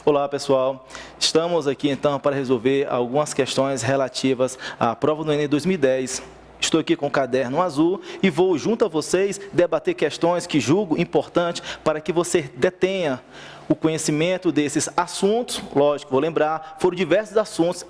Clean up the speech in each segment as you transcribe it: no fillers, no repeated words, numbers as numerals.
Olá, pessoal. Estamos aqui, então, para resolver algumas questões relativas à prova do Enem 2010. Estou aqui com o caderno azul e vou, junto a vocês, debater questões que julgo importantes para que você detenha o conhecimento desses assuntos. Lógico, vou lembrar, foram diversos assuntos.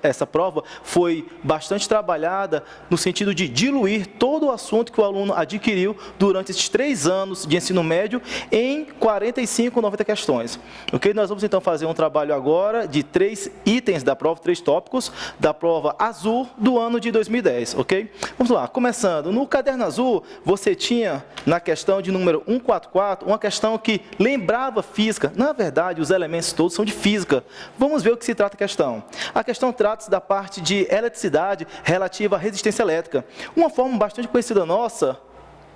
Essa prova foi bastante trabalhada no sentido de diluir todo o assunto que o aluno adquiriu durante esses 3 anos de ensino médio em 45, 90 questões. Ok? Nós vamos, então, fazer um trabalho agora de 3 itens da prova, 3 tópicos da prova azul do ano de 2010, ok? Vamos lá, começando. No caderno azul, você tinha, na questão de número 144, uma questão que lembrava física. Na verdade, os elementos todos são de física. Vamos ver o que se trata a questão. A questão trata-se da parte de eletricidade relativa à resistência elétrica. Uma fórmula bastante conhecida nossa,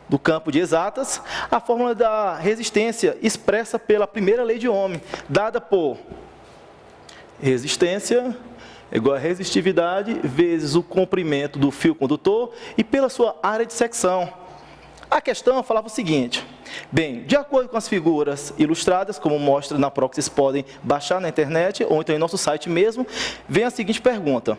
do campo de exatas, a fórmula da resistência expressa pela primeira lei de Ohm, dada por resistência igual a resistividade vezes o comprimento do fio condutor e pela sua área de secção. A questão falava o seguinte: bem, de acordo com as figuras ilustradas, como mostra na prova, que vocês podem baixar na internet, ou então em nosso site mesmo, vem a seguinte pergunta: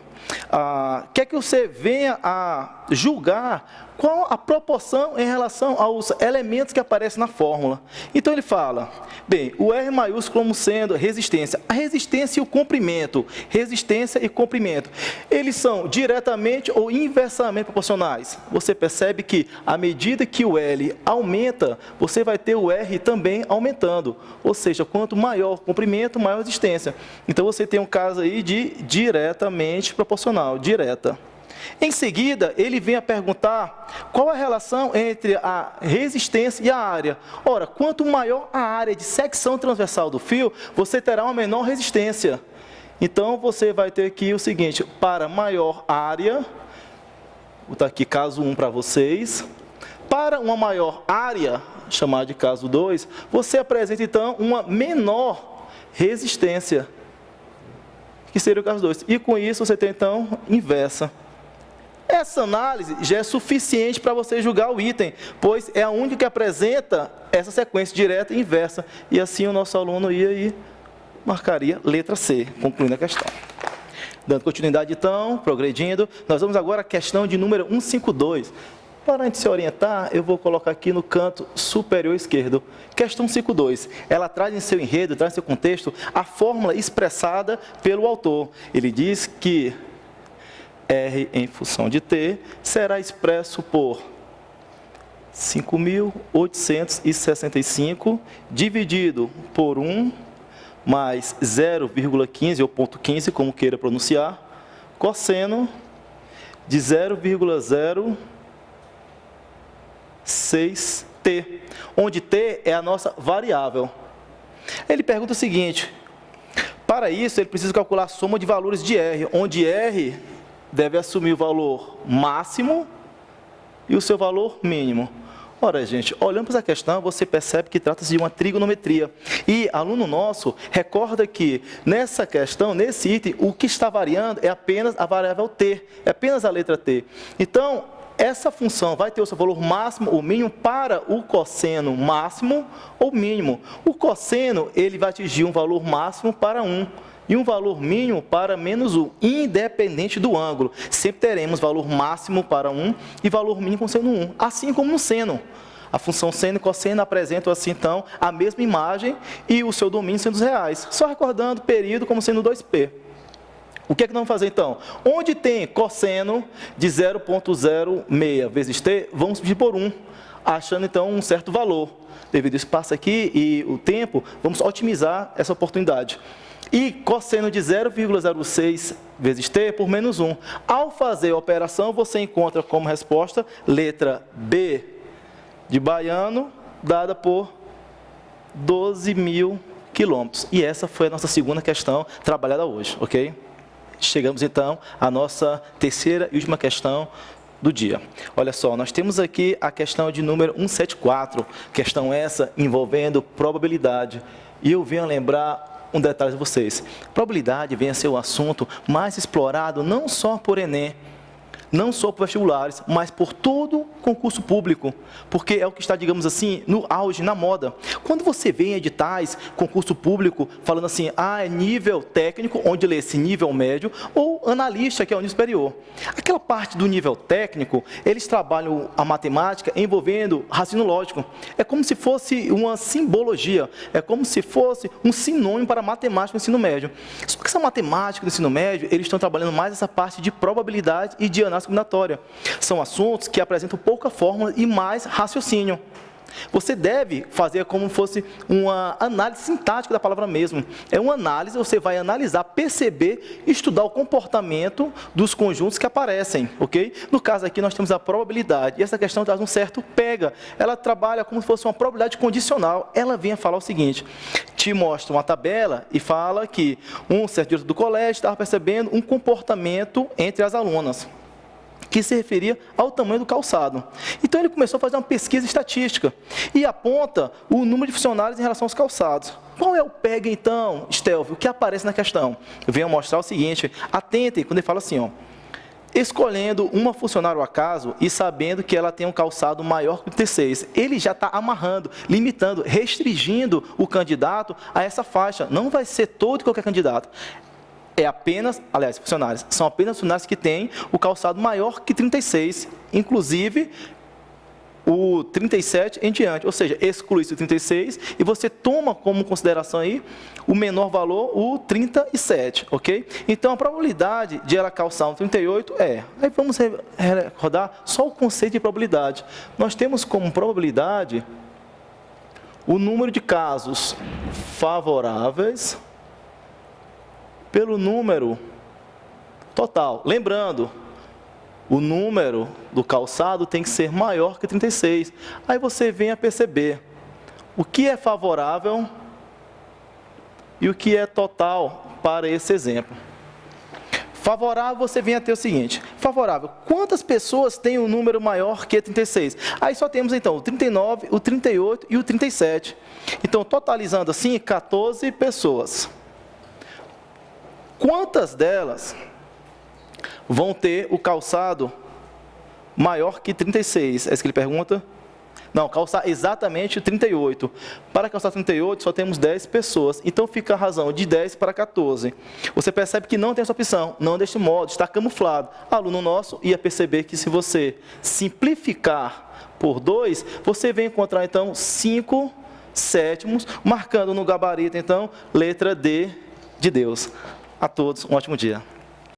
quer que você venha a julgar qual a proporção em relação aos elementos que aparecem na fórmula. Então ele fala, bem, o R maiúsculo como sendo resistência. A resistência e o comprimento, resistência e comprimento, eles são diretamente ou inversamente proporcionais. Você percebe que, à medida que o L aumenta, você vai ter o R também aumentando. Ou seja, quanto maior o comprimento, maior a resistência. Então você tem um caso aí de diretamente proporcional, direta. Em seguida, ele vem a perguntar qual a relação entre a resistência e a área. Ora, quanto maior a área de secção transversal do fio, você terá uma menor resistência. Então, você vai ter aqui o seguinte: para maior área, vou botar aqui caso 1 para vocês, para uma maior área, chamada de caso 2, você apresenta, então, uma menor resistência, que seria o caso 2. E com isso, você tem, então, inversa. Essa análise já é suficiente para você julgar o item, pois é a única que apresenta essa sequência direta e inversa. E assim o nosso aluno ia e marcaria letra C, concluindo a questão. Dando continuidade, então, progredindo, nós vamos agora à questão de número 152. Para a gente se orientar, eu vou colocar aqui no canto superior esquerdo. Questão 152. Ela traz em seu enredo, traz em seu contexto, a fórmula expressada pelo autor. Ele diz que R em função de t será expresso por 5.865 dividido por 1 mais 0,15 ou ponto 15, como queira pronunciar, cosseno de 0,06t, onde t é a nossa variável. Ele pergunta o seguinte: para isso ele precisa calcular a soma de valores de R, onde R deve assumir o valor máximo e o seu valor mínimo. Ora, gente, olhando para essa questão, você percebe que trata-se de uma trigonometria. E, aluno nosso, recorda que nessa questão, nesse item, o que está variando é apenas a variável t, é apenas a letra t. Então, essa função vai ter o seu valor máximo ou mínimo para o cosseno máximo ou mínimo. O cosseno, ele vai atingir um valor máximo para 1. E um valor mínimo para menos 1, independente do ângulo. Sempre teremos valor máximo para 1 e valor mínimo sendo 1, assim como no seno. A função seno e cosseno apresentam, assim, então, a mesma imagem e o seu domínio sendo os reais. Só recordando o período como sendo 2p. O que é que nós vamos fazer, então? Onde tem cosseno de 0,06 vezes t, vamos dividir por 1, achando, então, um certo valor. Devido ao espaço aqui e o tempo, vamos otimizar essa oportunidade. E cosseno de 0,06 vezes t por menos 1. Ao fazer a operação, você encontra como resposta letra B de baiano, dada por 12.000 quilômetros. E essa foi a nossa segunda questão trabalhada hoje, ok? Chegamos, então, à nossa terceira e última questão do dia. Olha só, nós temos aqui a questão de número 174, questão essa envolvendo probabilidade. E eu venho a lembrar um detalhe de vocês: probabilidade vem a ser o assunto mais explorado não só por Enem, não só por vestibulares, mas por todo concurso público, porque é o que está, digamos assim, no auge, na moda. Quando você vê em editais, concurso público, falando assim, é nível técnico, onde lê-se nível médio, ou analista, que é o nível superior. Aquela parte do nível técnico, eles trabalham a matemática envolvendo raciocínio lógico. É como se fosse uma simbologia, é como se fosse um sinônimo para a matemática do ensino médio. Só que essa matemática do ensino médio, eles estão trabalhando mais essa parte de probabilidade e de análise combinatória. São assuntos que apresentam pouca fórmula e mais raciocínio. Você deve fazer como fosse uma análise sintática da palavra mesmo. É uma análise, você vai analisar, perceber, estudar o comportamento dos conjuntos que aparecem, ok? No caso aqui nós temos a probabilidade, e essa questão traz um certo pega. Ela trabalha como se fosse uma probabilidade condicional. Ela vem a falar o seguinte, te mostra uma tabela e fala que um certo diretor do colégio estava percebendo um comportamento entre as alunas, que se referia ao tamanho do calçado. Então, ele começou a fazer uma pesquisa estatística e aponta o número de funcionários em relação aos calçados. Qual é o PEG, então, Stelvio, que aparece na questão? Eu venho mostrar o seguinte, atentem quando ele fala assim, escolhendo uma funcionária ao acaso e sabendo que ela tem um calçado maior que o 36. Ele já está amarrando, limitando, restringindo o candidato a essa faixa. Não vai ser todo e qualquer candidato. É apenas, aliás, funcionários, são apenas funcionários que têm o calçado maior que 36, inclusive o 37 em diante, ou seja, exclui-se o 36 e você toma como consideração aí o menor valor, o 37, ok? Então, a probabilidade de ela calçar um 38 aí vamos recordar só o conceito de probabilidade. Nós temos como probabilidade o número de casos favoráveis pelo número total. Lembrando, o número do calçado tem que ser maior que 36. Aí você vem a perceber o que é favorável e o que é total para esse exemplo. Favorável, você vem a ter o seguinte, favorável, quantas pessoas têm um número maior que 36? Aí só temos, então, o 39, o 38 e o 37. Então, totalizando assim, 14 pessoas. Quantas delas vão ter o calçado maior que 36? É isso que ele pergunta? Não, calçar exatamente 38. Para calçar 38, só temos 10 pessoas. Então, fica a razão de 10 para 14. Você percebe que não tem essa opção, não deste modo, está camuflado. Aluno nosso ia perceber que se você simplificar por 2, você vai encontrar, então, 5 sétimos, marcando no gabarito, então, letra D de Deus. A todos, um ótimo dia.